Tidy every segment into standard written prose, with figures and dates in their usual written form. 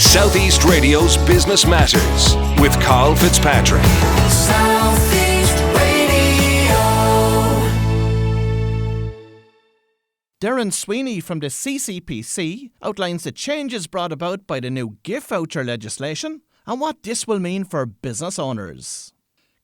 South East Radio's Business Matters with Karl Fitzpatrick. South East Radio. Doireann Sweeney from the CCPC outlines the changes brought about by the new gift voucher legislation and what this will mean for business owners.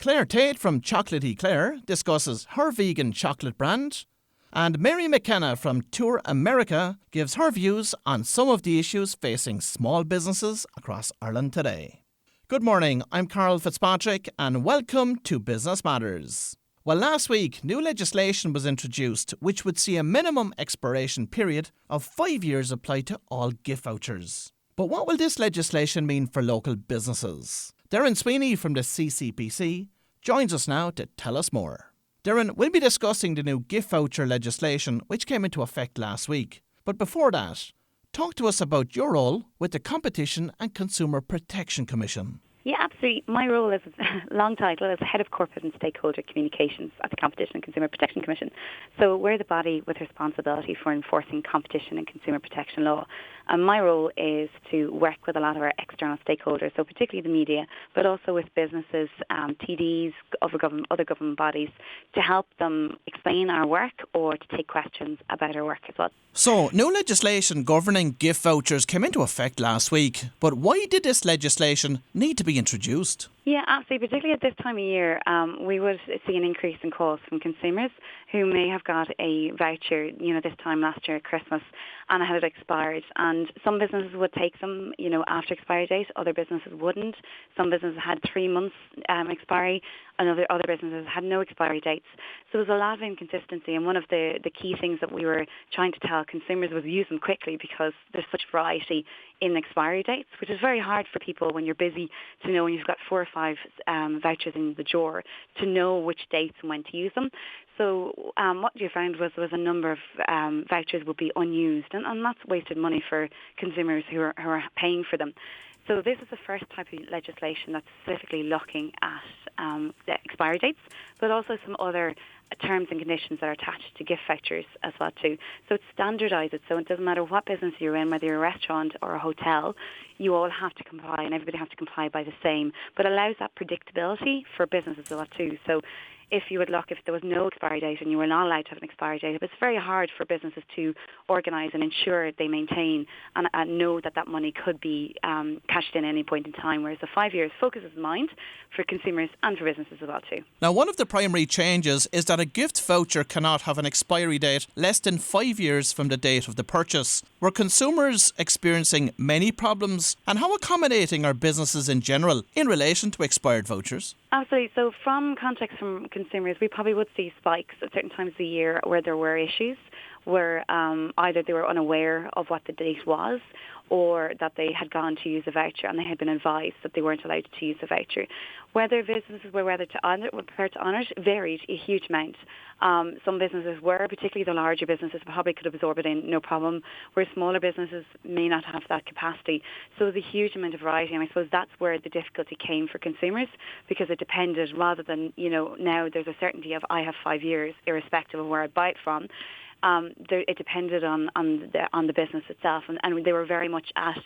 Claire Tate from Chocolatey Claire discusses her vegan chocolate brand, and Mary McKenna from Tour America gives her views on some of the issues facing small businesses across Ireland today. Good morning, I'm Karl Fitzpatrick and welcome to Business Matters. Well, last week, new legislation was introduced which would see a minimum expiration period of 5 years applied to all gift vouchers. But what will this legislation mean for local businesses? Doireann Sweeney from the CCPC joins us now to tell us more. Doireann, we'll be discussing the new gift voucher legislation which came into effect last week. But before that, talk to us about your role with the Competition and Consumer Protection Commission. Yeah, absolutely. My role is long title as Head of Corporate and Stakeholder Communications at the Competition and Consumer Protection Commission. So we're the body with responsibility for enforcing competition and consumer protection law. And my role is to work with a lot of our external stakeholders, so particularly the media, but also with businesses, TDs, other government bodies, to help them explain our work or to take questions about our work as well. So, new legislation governing gift vouchers came into effect last week, but why did this legislation need to be introduced? Yeah, absolutely. Particularly at this time of year, we would see an increase in calls from consumers who may have got a voucher, this time last year at Christmas, and it had expired. And some businesses would take them, after expiry date. Other businesses wouldn't. Some businesses had 3 months expiry, and other businesses had no expiry dates. So there was a lot of inconsistency. And one of the key things that we were trying to tell consumers was use them quickly because there's such variety in expiry dates, which is very hard for people when you're busy to know when you've got 4 or 5 vouchers in the drawer to know which dates and when to use them. So what you found was there was a number of vouchers would be unused, and that's wasted money for consumers who are paying for them. So this is the first type of legislation that's specifically looking at the expiry dates, but also some other terms and conditions that are attached to gift vouchers as well too. So it's standardised, so it doesn't matter what business you're in, whether you're a restaurant or a hotel, you all have to comply and everybody has to comply by the same, but allows that predictability for businesses as well too. So if you would look, if there was no expiry date and you were not allowed to have an expiry date, it's very hard for businesses to organise and ensure they maintain and know that money could be cashed in at any point in time, whereas the 5 years focuses mind for consumers and for businesses as well too. Now, one of the primary changes is that a gift voucher cannot have an expiry date less than 5 years from the date of the purchase. Were consumers experiencing many problems, and how accommodating are businesses in general in relation to expired vouchers? Absolutely. So from context from consumers, we probably would see spikes at certain times of the year where there were issues, where either they were unaware of what the date was or that they had gone to use a voucher and they had been advised that they weren't allowed to use a voucher. Whether businesses were prepared to honour it varied a huge amount. Some businesses were, particularly the larger businesses, probably could absorb it in no problem, where smaller businesses may not have that capacity. So there's a huge amount of variety, and I suppose that's where the difficulty came for consumers, because it depended, rather than, now there's a certainty of I have 5 years, irrespective of where I buy it from. It depended on the business itself, and they were very much at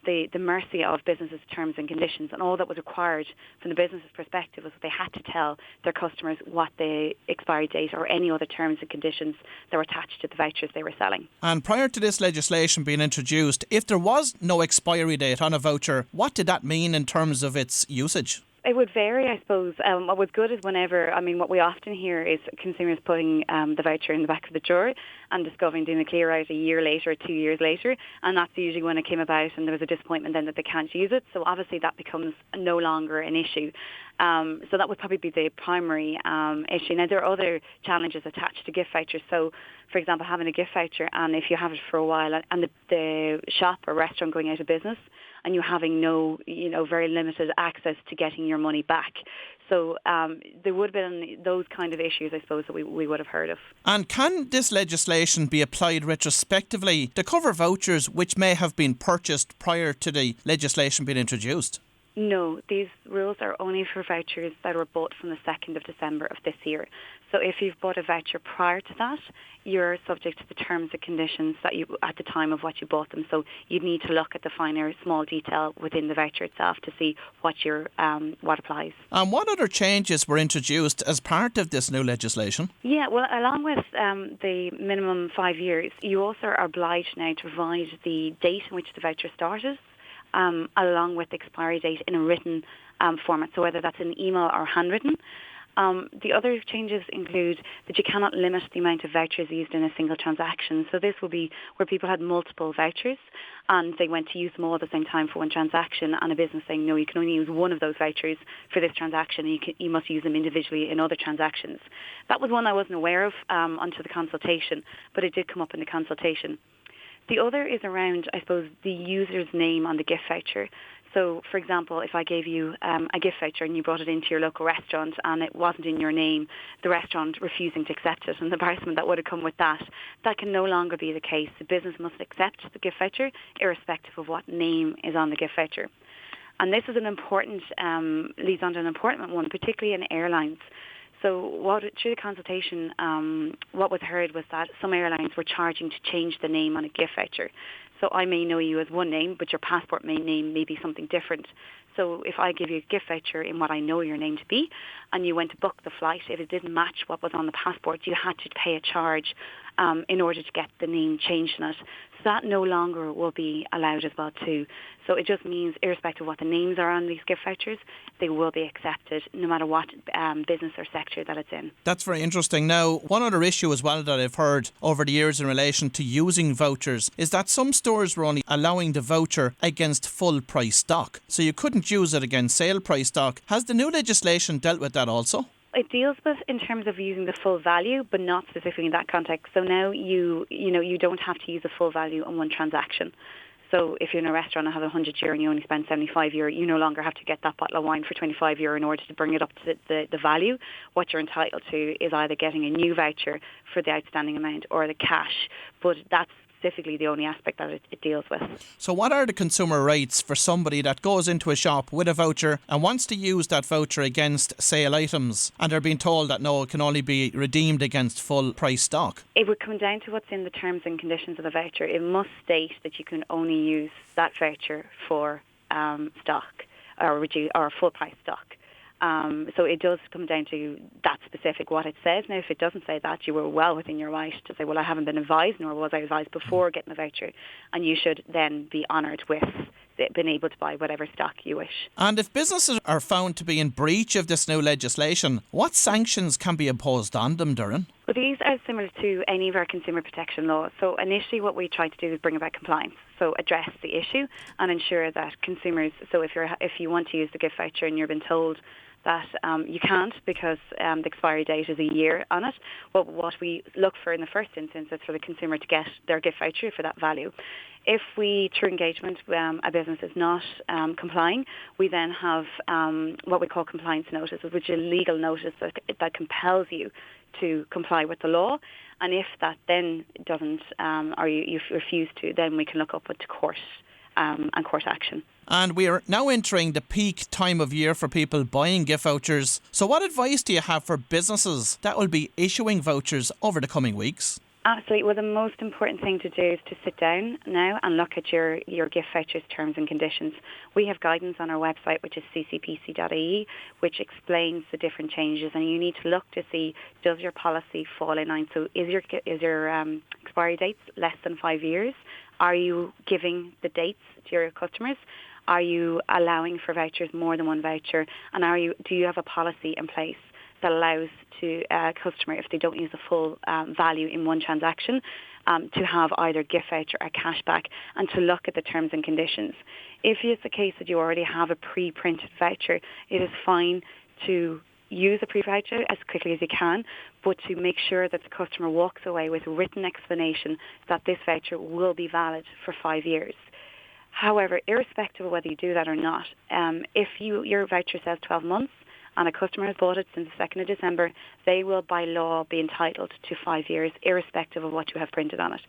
the mercy of businesses' terms and conditions, and all that was required from the business's perspective was that they had to tell their customers what the expiry date or any other terms and conditions that were attached to the vouchers they were selling. And prior to this legislation being introduced, if there was no expiry date on a voucher, what did that mean in terms of its usage? It would vary, I suppose. What was good is what we often hear is consumers putting the voucher in the back of the drawer and discovering doing the clear out a year later or 2 years later, and that's usually when it came about and there was a disappointment then that they can't use it. So obviously that becomes no longer an issue. So that would probably be the primary issue. Now, there are other challenges attached to gift vouchers. So, for example, having a gift voucher, and if you have it for a while, and the shop or restaurant going out of business, and you having no, very limited access to getting your money back. So there would have been those kind of issues, I suppose, that we would have heard of. And can this legislation be applied retrospectively to cover vouchers which may have been purchased prior to the legislation being introduced? No, these rules are only for vouchers that were bought from the 2nd of December of this year. So if you've bought a voucher prior to that, you're subject to the terms and conditions that you at the time of what you bought them. So you'd need to look at the finer small detail within the voucher itself to see what applies. And what other changes were introduced as part of this new legislation? Yeah, well, along with the minimum 5 years, you also are obliged now to provide the date in which the voucher started, along with the expiry date in a written format, so whether that's in email or handwritten. The other changes include that you cannot limit the amount of vouchers used in a single transaction. So this will be where people had multiple vouchers and they went to use them all at the same time for one transaction, and a business saying, no, you can only use one of those vouchers for this transaction and you must use them individually in other transactions. That was one I wasn't aware of until the consultation, but it did come up in the consultation. The other is around, I suppose, the user's name on the gift voucher. So, for example, if I gave you a gift voucher and you brought it into your local restaurant and it wasn't in your name, the restaurant refusing to accept it and the embarrassment that would have come with that, that can no longer be the case. The business must accept the gift voucher irrespective of what name is on the gift voucher. And this is an important, leads on to an important one, particularly in airlines. So through the consultation, what was heard was that some airlines were charging to change the name on a gift voucher. So I may know you as one name, but your passport name may be something different. So if I give you a gift voucher in what I know your name to be, and you went to book the flight, if it didn't match what was on the passport, you had to pay a charge in order to get the name changed in it. So that no longer will be allowed as well too. So it just means irrespective of what the names are on these gift vouchers, they will be accepted no matter what business or sector that it's in. That's very interesting. Now, one other issue as well that I've heard over the years in relation to using vouchers is that some stores were only allowing the voucher against full price stock. So you couldn't use it against sale price stock. Has the new legislation dealt with that also? It deals with in terms of using the full value, but not specifically in that context. So now you don't have to use the full value on one transaction. So if you're in a restaurant and have €100 and you only spend €75, you no longer have to get that bottle of wine for €25 in order to bring it up to the value. What you're entitled to is either getting a new voucher for the outstanding amount or the cash. But that's specifically the only aspect that it deals with. So what are the consumer rights for somebody that goes into a shop with a voucher and wants to use that voucher against sale items and they're being told that no, it can only be redeemed against full price stock? It would come down to what's in the terms and conditions of the voucher. It must state that you can only use that voucher for stock or full price stock. So it does come down to that specific what it says. Now, if it doesn't say that, you were well within your right to say, well, I haven't been advised, nor was I advised before getting the voucher, and you should then be honoured with being able to buy whatever stock you wish. And if businesses are found to be in breach of this new legislation, what sanctions can be imposed on them, Doireann? Well, these are similar to any of our consumer protection laws. So initially what we try to do is bring about compliance. So address the issue and ensure that consumers, so if you want to use the gift voucher and you're been told that you can't because the expiry date is a year on it. Well, what we look for in the first instance is for the consumer to get their gift voucher for that value. If we, through engagement, a business is not complying, we then have what we call compliance notices, which is a legal notice that compels you to comply with the law. And if that then doesn't, or you refuse to, then we can look up to court and court action. And we are now entering the peak time of year for people buying gift vouchers. So what advice do you have for businesses that will be issuing vouchers over the coming weeks? Absolutely. Well, the most important thing to do is to sit down now and look at your gift vouchers terms and conditions. We have guidance on our website, which is ccpc.ie, which explains the different changes, and you need to look to see, does your policy fall in line? So is your expiry dates less than 5 years? Are you giving the dates to your customers? Are you allowing for vouchers, more than one voucher? And do you have a policy in place that allows to a customer, if they don't use the full value in one transaction, to have either gift voucher or cashback, and to look at the terms and conditions? If it's the case that you already have a pre-printed voucher, it is fine to use a pre-voucher as quickly as you can, but to make sure that the customer walks away with a written explanation that this voucher will be valid for 5 years. However, irrespective of whether you do that or not, if your voucher says 12 months and a customer has bought it since the 2nd of December, they will by law be entitled to 5 years, irrespective of what you have printed on it.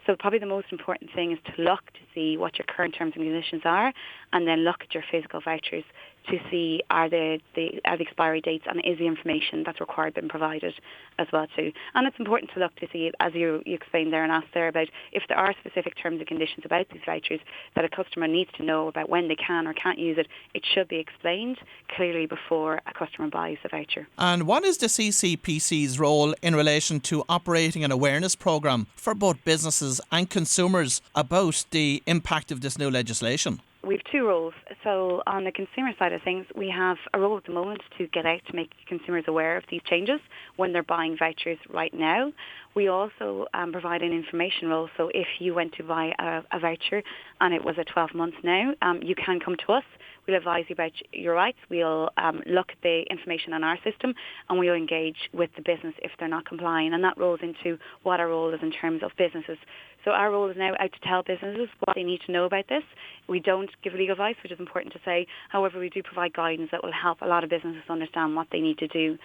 So probably the most important thing is to look to see what your current terms and conditions are, and then look at your physical vouchers to see are the expiry dates and is the information that's required been provided as well too. And it's important to look to see, as you explained there and asked there, about if there are specific terms and conditions about these vouchers that a customer needs to know about when they can or can't use it. It should be explained clearly before a customer buys the voucher. And what is the CCPC's role in relation to operating an awareness programme for both businesses and consumers about the impact of this new legislation? We have two roles. So on the consumer side of things, we have a role at the moment to get out to make consumers aware of these changes when they're buying vouchers right now. We also provide an information role. So if you went to buy a voucher and it was at 12 months now, you can come to us. We'll advise you about your rights. We'll look at the information on our system, and we'll engage with the business if they're not complying. And that rolls into what our role is in terms of businesses. So our role is now out to tell businesses what they need to know about this. We don't give legal advice, which is important to say. However, we do provide guidance that will help a lot of businesses understand what they need to do.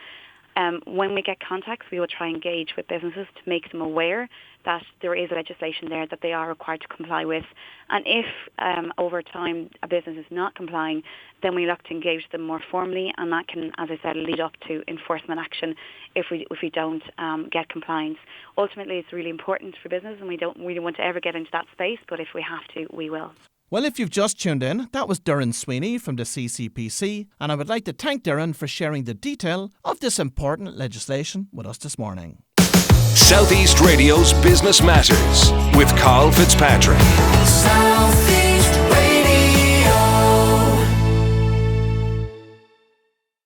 When we get contacts, we will try and engage with businesses to make them aware that there is legislation there that they are required to comply with. And if over time a business is not complying, then we look to engage them more formally, and that can, as I said, lead up to enforcement action if we don't get compliance. Ultimately, it's really important for business, and we don't really want to ever get into that space, but if we have to, we will. Well, if you've just tuned in, that was Doireann Sweeney from the CCPC, and I would like to thank Doireann for sharing the detail of this important legislation with us this morning. Southeast Radio's Business Matters with Karl Fitzpatrick. Southeast.